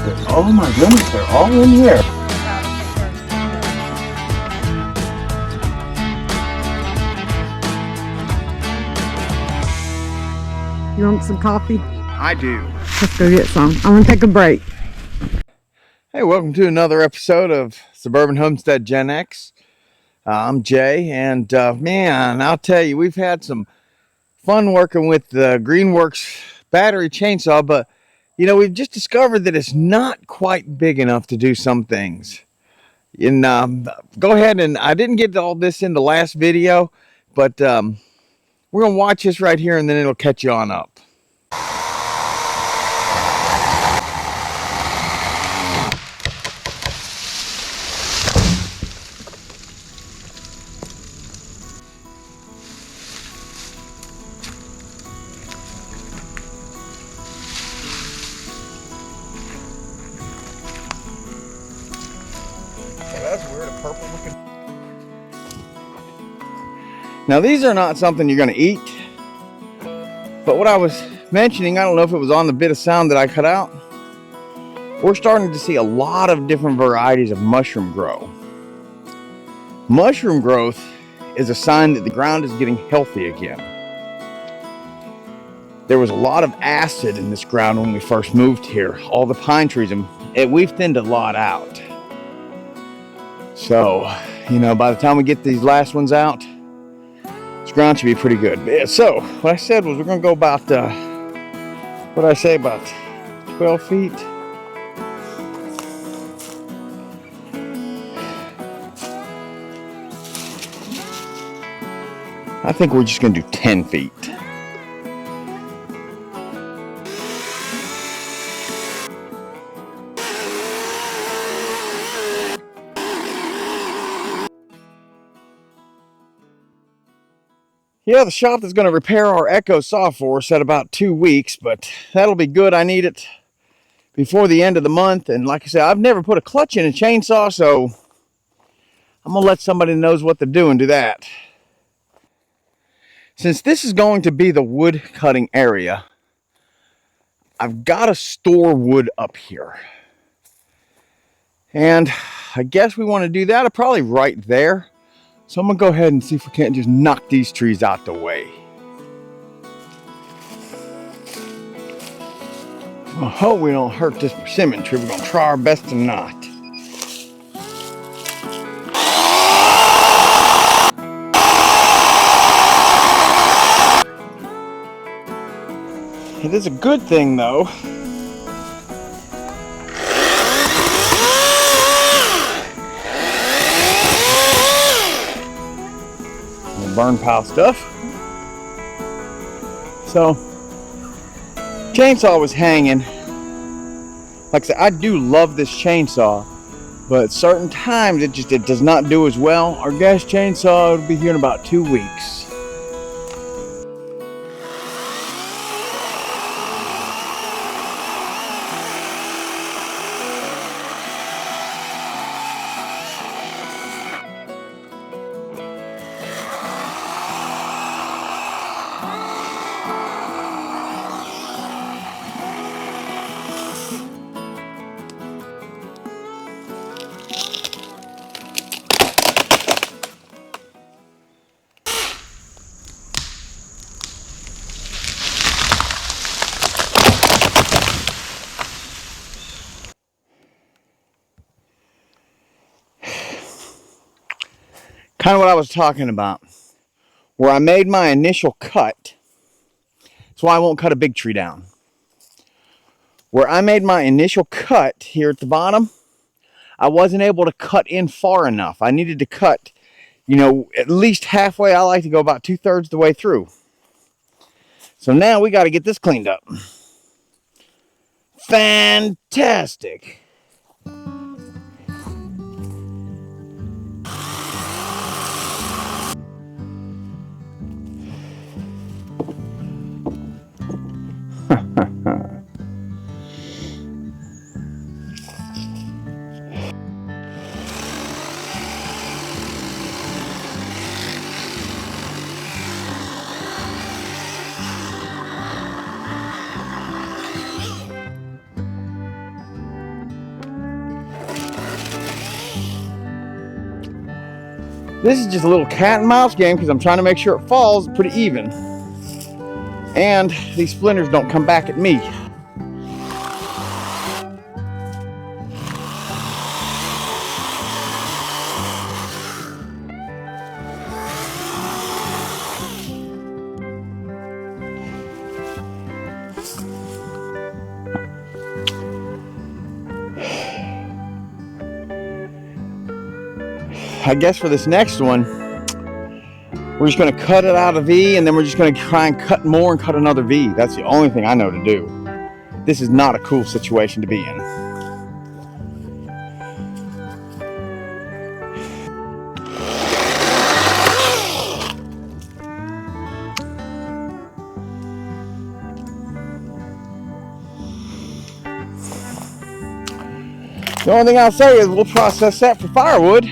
Oh my goodness, they're all in here. You want some coffee? I do. Let's go get some. I'm gonna take a break. Hey, welcome to another episode of Suburban Homestead Gen X. I'm Jay, and man, I'll tell you, we've had some fun working with the Greenworks battery chainsaw, but you know, we've just discovered that it's not quite big enough to do some things. And go ahead, and I didn't get all this in the last video, but we're gonna watch this right here, and then it'll catch you on up. That's weird, a purple looking. Now these are not something you're going to eat, but what I was mentioning, I don't know if it was on the bit of sound that I cut out, we're starting to see a lot of different varieties of mushroom grow. Mushroom growth is a sign that the ground is getting healthy again. There was a lot of acid in this ground when we first moved here, all the pine trees, and we've thinned a lot out. So, you know, by the time we get these last ones out, this ground should be pretty good. Yeah, so, what I said was we're going to go about, what did I say, about 12 feet? I think we're just going to do 10 feet. Yeah, the shop is going to repair our Echo saw for us at about 2 weeks, but that'll be good. I need it before the end of the month. And like I said, I've never put a clutch in a chainsaw, so I'm going to let somebody who knows what they're doing do that. Since this is going to be the wood cutting area, I've got to store wood up here. And I guess we want to do that probably right there. So I'm going to go ahead and see if we can't just knock these trees out the way. I hope we don't hurt this persimmon tree. We're going to try our best to not. It is a good thing though. Burn pile stuff. So chainsaw was hanging. Like I said, I do love this chainsaw, but certain times it does not do as well. Our gas chainsaw will be here in about 2 weeks. Kind of what I was talking about, where I made my initial cut. That's why I won't cut a big tree down. Where I made my initial cut here at the bottom, I wasn't able to cut in far enough. I needed to cut, you know, at least halfway. I like to go about 2/3 the way through. So now we got to get this cleaned up. Fantastic. This is just a little cat and mouse game because I'm trying to make sure it falls pretty even. And these splinters don't come back at me. I guess for this next one, we're just going to cut it out of V, and then we're just going to try and cut more and cut another V. That's the only thing I know to do. This is not a cool situation to be in. The only thing I'll say is we'll process that for firewood.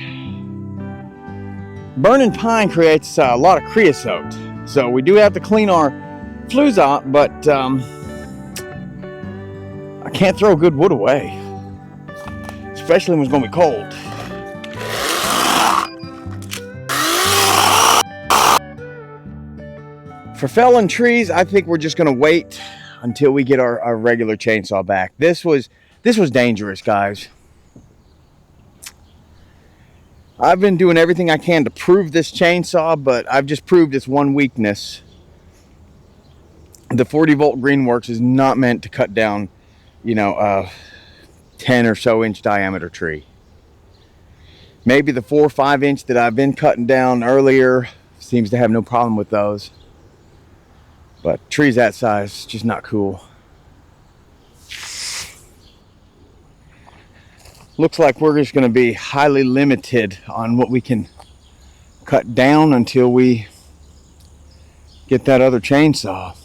Burning pine creates a lot of creosote, so we do have to clean our flues out, but I can't throw good wood away, especially when it's going to be cold. For felling trees, I think we're just going to wait until we get our regular chainsaw back. This was dangerous, guys. I've been doing everything I can to prove this chainsaw, but I've just proved its one weakness. The 40-volt Greenworks is not meant to cut down, you know, a 10 or so inch diameter tree. Maybe the 4 or 5 inch that I've been cutting down earlier seems to have no problem with those. But trees that size, just not cool. Looks like we're just going to be highly limited on what we can cut down until we get that other chainsaw.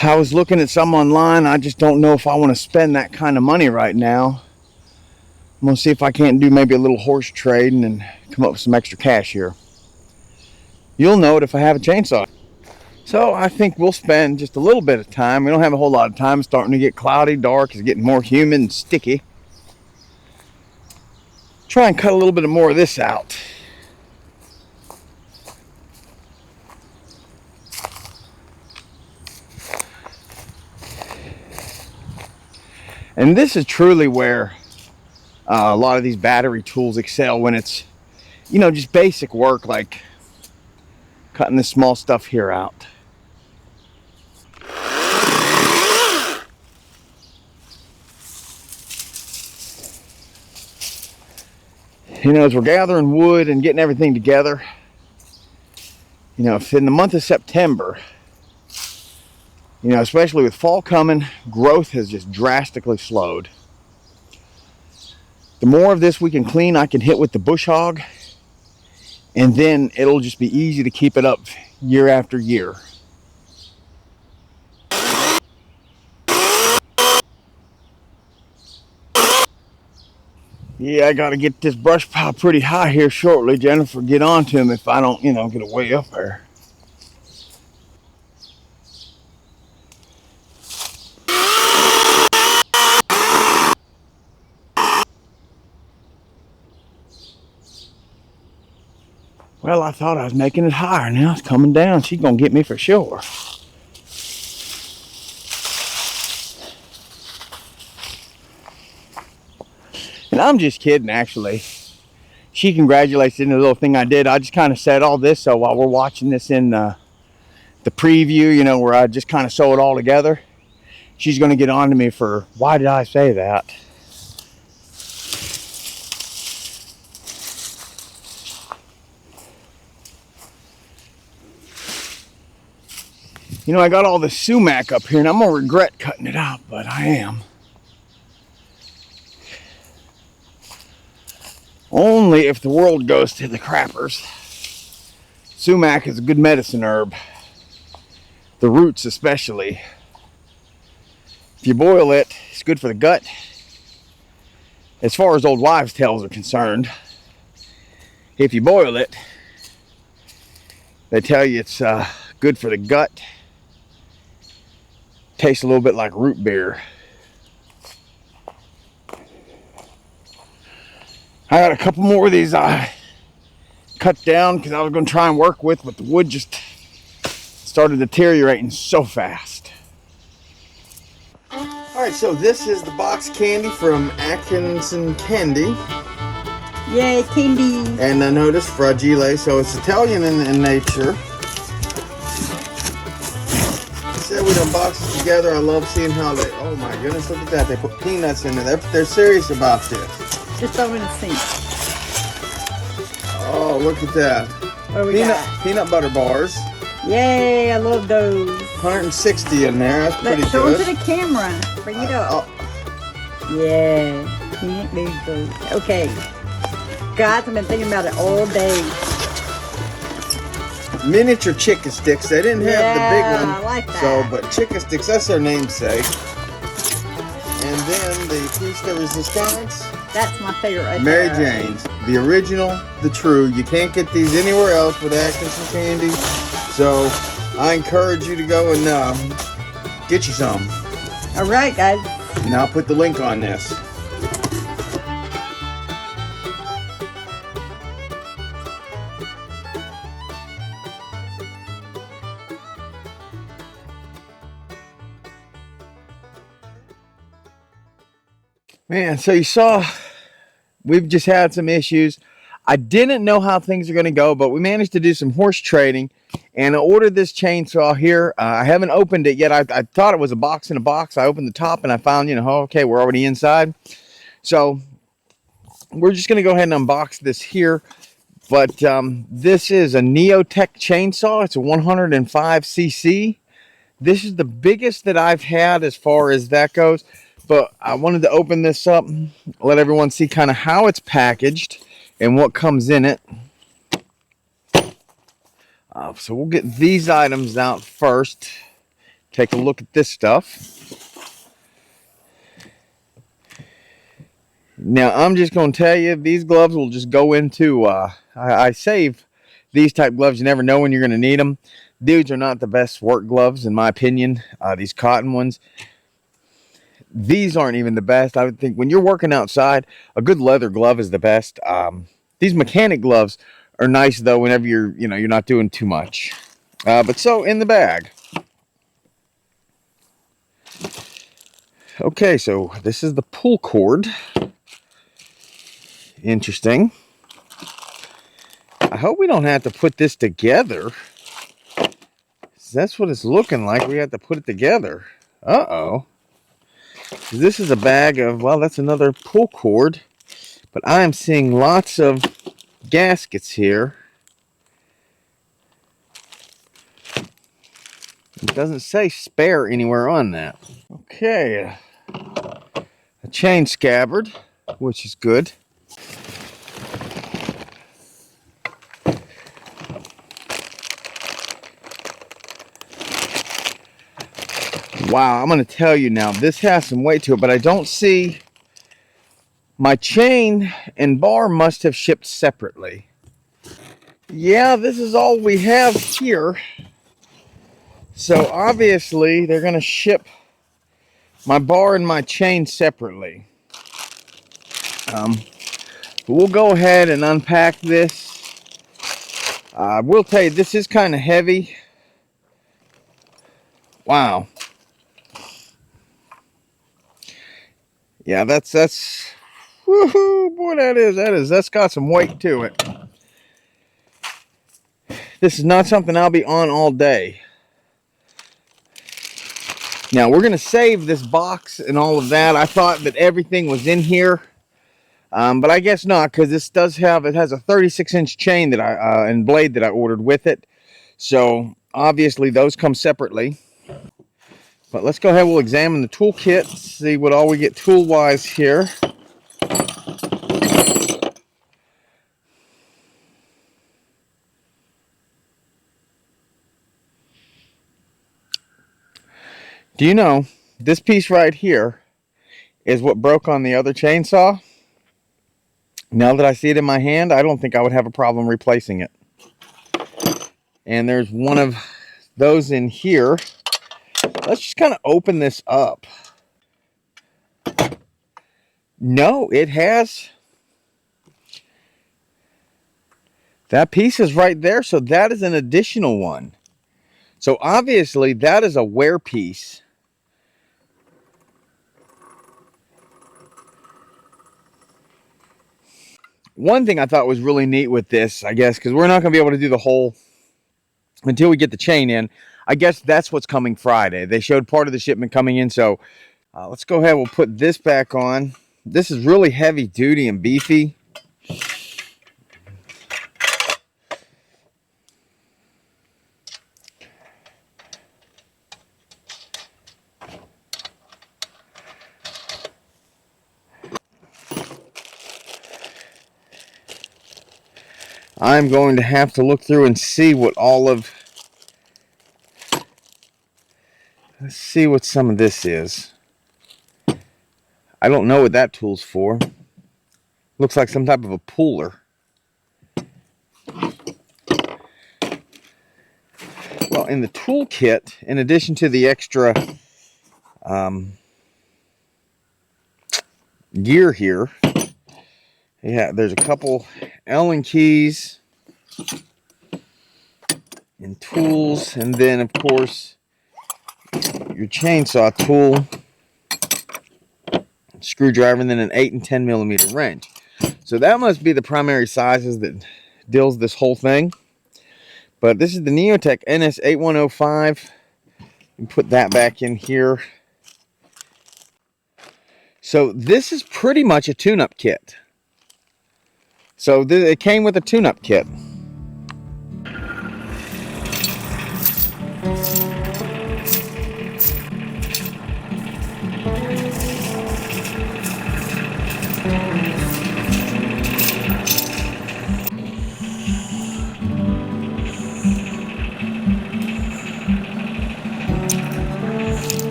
I was looking at some online. I just don't know if I want to spend that kind of money right now. I'm going to see if I can't do maybe a little horse trading and come up with some extra cash here. You'll know it if I have a chainsaw. So I think we'll spend just a little bit of time. We don't have a whole lot of time. It's starting to get cloudy, dark. It's getting more humid and sticky. Try and cut a little bit more of this out. And this is truly where a lot of these battery tools excel, when it's, you know, just basic work like cutting this small stuff here out. You know, as we're gathering wood and getting everything together, you know, if in the month of September, you know, especially with fall coming, growth has just drastically slowed. The more of this we can clean, I can hit with the bush hog, and then it'll just be easy to keep it up year after year. Yeah, I gotta get this brush pile pretty high here shortly. Jennifer, get on to him if I don't, you know, get way up there. Well, I thought I was making it higher. Now it's coming down. She's gonna get me for sure. And I'm just kidding, actually. She congratulates in the little thing I did. I just kind of said all this so while we're watching this in the preview, you know, where I just kind of sew it all together, she's going to get on to me for, why did I say that? You know, I got all the sumac up here, and I'm going to regret cutting it out, but I am. Only if the world goes to the crappers. Sumac is a good medicine herb. The roots especially. If you boil it, it's good for the gut. As far as old wives' tales are concerned, if you boil it, they tell you it's good for the gut. Tastes a little bit like root beer. I got a couple more of these I cut down because I was going to try and work with, but the wood just started deteriorating so fast. Alright, so this is the box candy from Atkinson Candy. Yay, candy. And I noticed fragile, so it's Italian in nature. Said we'd unbox it together. I love seeing how they, oh my goodness, look at that. They put peanuts in there. They're serious about this. Just throw them in the sink. Oh, look at that. What we got? Peanut butter bars. Yay, I love those. 160 in there. That's pretty Let's show good. them to the camera. Bring it up. Yeah, can't lose those. Okay. Guys, I've been thinking about it all day. Miniature chicken sticks. They didn't have the big one. I like that. So, but chicken sticks, that's their namesake. And then the piece de resistance. That's my favorite right Mary there. Jane's. The original, the true. You can't get these anywhere else with Atkinson Candy. So, I encourage you to go and get you some. All right, guys. And I'll put the link on this. Man, so you saw we've just had some issues. I didn't know how things are going to go, but we managed to do some horse trading, and I ordered this chainsaw here. I haven't opened it yet. I thought it was a box in a box. I opened the top and I found, okay, we're already inside. So we're just going to go ahead and unbox this here. But this is a NeoTech chainsaw. It's a 105cc. This is the biggest that I've had as far as that goes. But I wanted to open this up, let everyone see kind of how it's packaged and what comes in it. So we'll get these items out first. Take a look at this stuff. Now, I'm just going to tell you, these gloves will just go into, I save these type gloves. You never know when you're going to need them. These are not the best work gloves, in my opinion, these cotton ones. These aren't even the best. I would think when you're working outside, a good leather glove is the best. These mechanic gloves are nice though whenever you're not doing too much. But so in the bag. Okay, so this is the pull cord. Interesting. I hope we don't have to put this together. That's what it's looking like. We have to put it together. Uh-oh. This is a bag of, well, that's another pull cord, but I am seeing lots of gaskets here. It doesn't say spare anywhere on that. Okay, a chain scabbard, which is good. Wow, I'm going to tell you now, this has some weight to it, but I don't see, my chain and bar must have shipped separately. Yeah, this is all we have here. So obviously they're going to ship my bar and my chain separately. We'll go ahead and unpack this. I will tell you, this is kind of heavy. Wow. Yeah, that's woohoo, boy, that's got some weight to it. This is not something I'll be on all day. Now we're gonna save this box and all of that. I thought that everything was in here, but I guess not, because this has a 36-inch chain that and blade that I ordered with it. So obviously those come separately. But let's go ahead, we'll examine the toolkit, see what all we get tool-wise here. Do you know, this piece right here is what broke on the other chainsaw. Now that I see it in my hand, I don't think I would have a problem replacing it. And there's one of those in here. Let's just kind of open this up. No, it has That piece is right there, so that is an additional one. So obviously that is a wear piece. One thing I thought was really neat with this, I guess, because we're not going to be able to do the whole until we get the chain in. I guess that's what's coming Friday. They showed part of the shipment coming in, so let's go ahead. We'll put this back on. This is really heavy duty and beefy. I'm going to have to look through and see what all of... Let's see what some of this is. I don't know what that tool's for. Looks like some type of a puller. Well, in the toolkit, in addition to the extra gear here, yeah, there's a couple Allen keys and tools, and then of course your chainsaw tool, screwdriver, and then an 8 and 10 millimeter wrench. So that must be the primary sizes that deals this whole thing. But this is the NeoTech NS8105. And put that back in here. So this is pretty much a tune-up kit. So it came with a tune-up kit.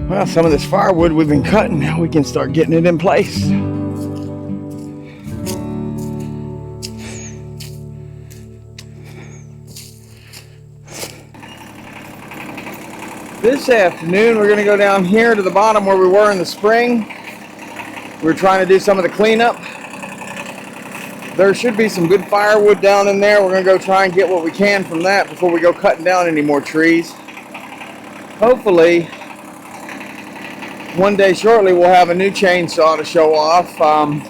Well, some of this firewood we've been cutting, now we can start getting it in place. This afternoon we're going to go down here to the bottom where we were in the spring. We're trying to do some of the cleanup. There should be some good firewood down in there. We're going to go try and get what we can from that before we go cutting down any more trees. Hopefully, one day shortly we'll have a new chainsaw to show off. I'm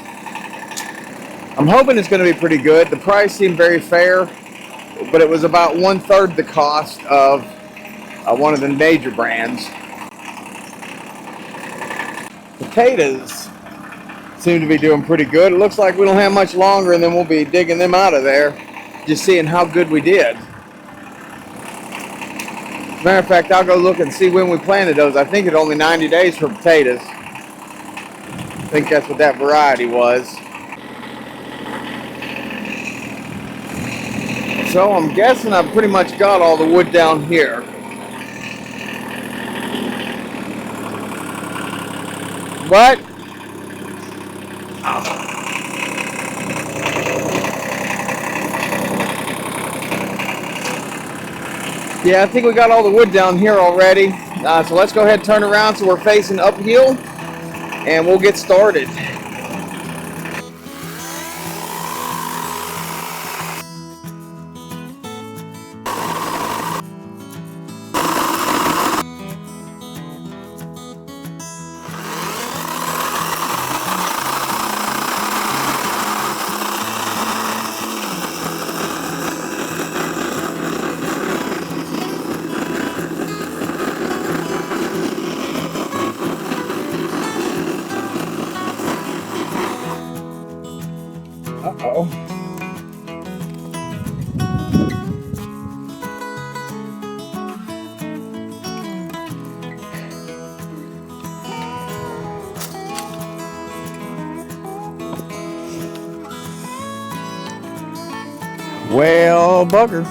hoping it's going to be pretty good. The price seemed very fair, but it was about 1/3 the cost of one of the major brands. Potatoes seem to be doing pretty good. It looks like we don't have much longer and then we'll be digging them out of there, just seeing how good we did. Matter of fact, I'll go look and see when we planted those. I think it's only 90 days for potatoes. I think that's what that variety was. So I'm guessing I've pretty much got all the wood down here. What? Oh. Yeah, I think we got all the wood down here already. So let's go ahead and turn around so we're facing uphill and we'll get started. Uh-oh. Well, bugger.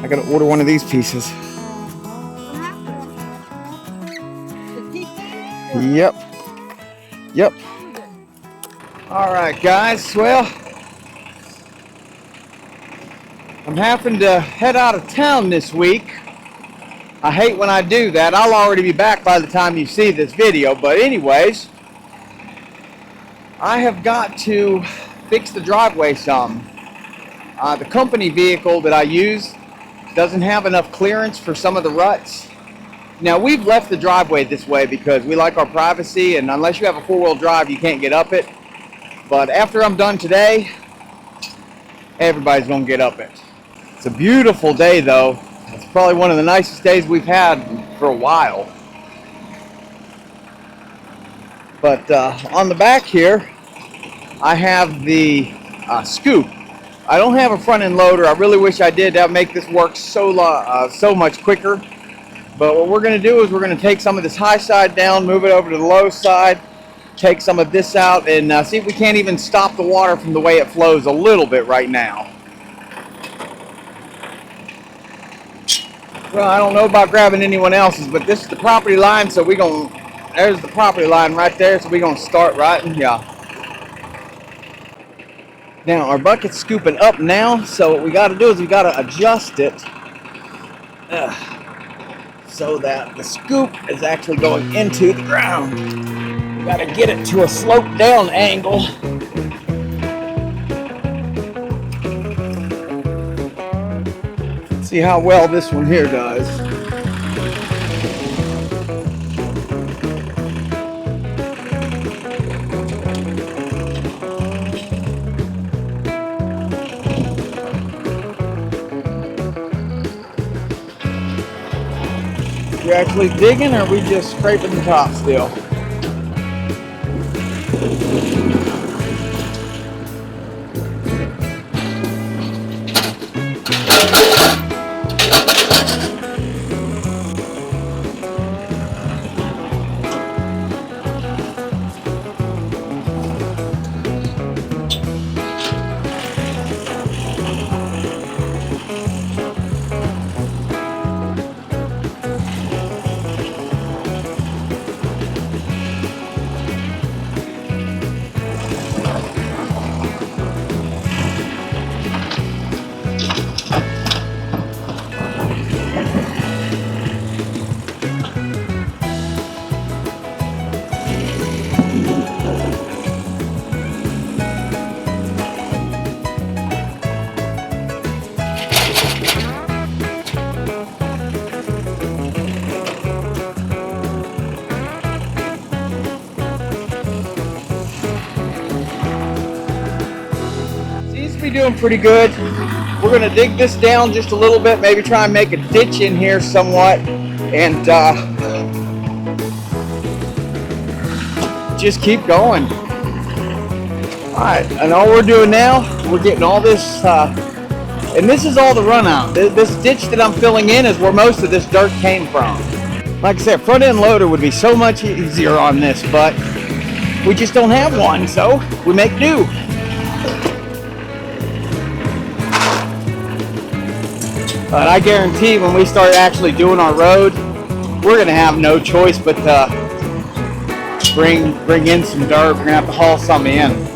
I gotta order one of these pieces. Yep. Yep. All right, guys. Well, I'm having to head out of town this week. I hate when I do that. I'll already be back by the time you see this video. But anyways, I have got to fix the driveway some. The company vehicle that I use doesn't have enough clearance for some of the ruts. Now, we've left the driveway this way because we like our privacy, and unless you have a four-wheel drive, you can't get up it. But after I'm done today, everybody's gonna get up it. It's a beautiful day though. It's probably one of the nicest days we've had for a while. But on the back here, I have the scoop. I don't have a front end loader. I really wish I did. That would make this work so much quicker. But what we're gonna do is we're gonna take some of this high side down, move it over to the low side, take some of this out, and see if we can't even stop the water from the way it flows a little bit right now. Well, I don't know about grabbing anyone else's, but this is the property line, so there's the property line right there, so we're gonna start right in here. Now, our bucket's scooping up now, so what we gotta do is we gotta adjust it so that the scoop is actually going into the ground. We gotta get it to a slope down angle. See how well this one here does. You actually digging, or are we just scraping the top still? Doing pretty good. We're gonna dig this down just a little bit, maybe try and make a ditch in here somewhat, and just keep going. All right, and all we're doing now, we're getting all this And this is all the run out. This ditch that I'm filling in is where most of this dirt came from. Like I said, front end loader would be so much easier on this, but we just don't have one, so we make do. But I guarantee when we start actually doing our road, we're gonna have no choice but to bring in some dirt. We're gonna have to haul some in.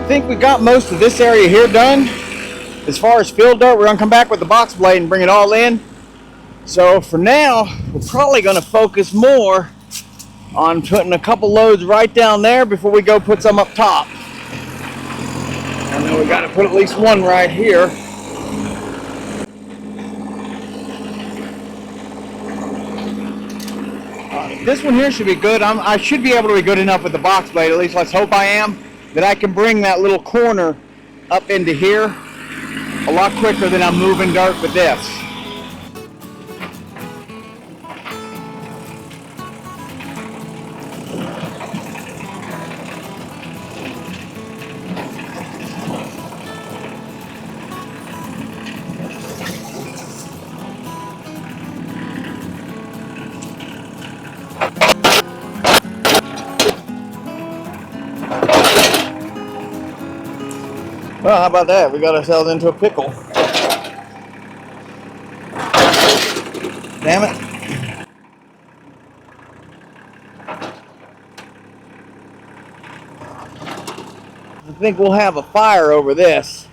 I think we got most of this area here done. As far as field dirt, we're gonna come back with the box blade and bring it all in. So for now, we're probably gonna focus more on putting a couple loads right down there before we go put some up top. I know we gotta put at least one right here. This one here should be good. I should be able to be good enough with the box blade, at least let's hope I am, that I can bring that little corner up into here a lot quicker than I'm moving dirt with this. Well, how about that? We got ourselves into a pickle. Damn it. I think we'll have a fire over this.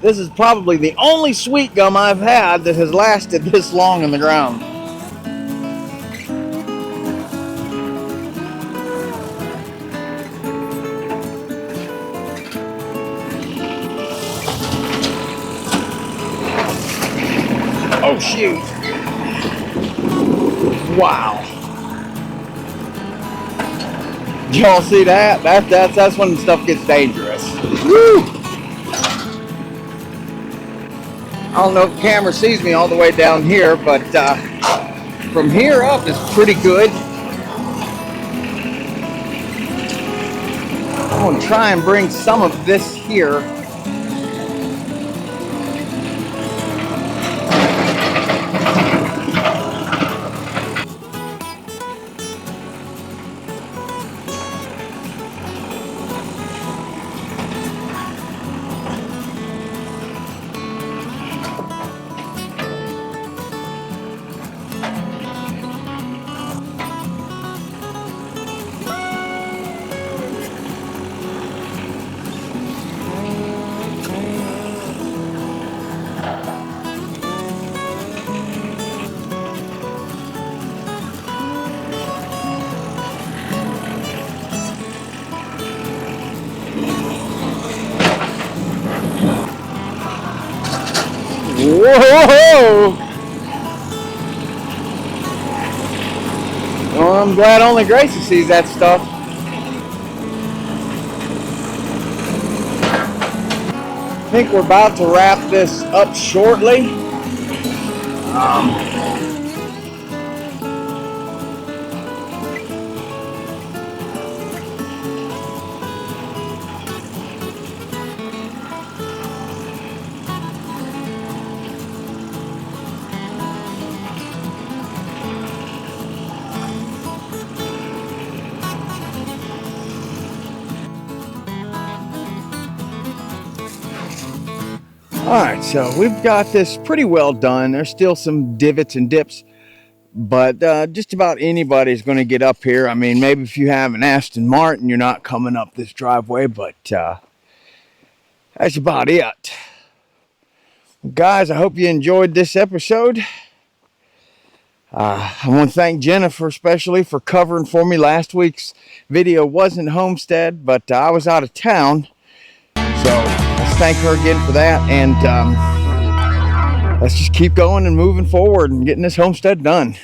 This is probably the only sweet gum I've had that has lasted this long in the ground. Oh shoot. Wow. Y'all see that? That's when stuff gets dangerous. Woo! I don't know if the camera sees me all the way down here, but from here up is pretty good. I'm going to try and bring some of this here. Whoa! Well, I'm glad only Gracie sees that stuff. I think we're about to wrap this up shortly. Alright, so we've got this pretty well done. There's still some divots and dips, but just about anybody's going to get up here. I mean, maybe if you have an Aston Martin, you're not coming up this driveway, but that's about it. Guys, I hope you enjoyed this episode. I want to thank Jennifer especially for covering for me. Last week's video wasn't Homestead, but I was out of town, so let's thank her again for that, and let's just keep going and moving forward and getting this homestead done.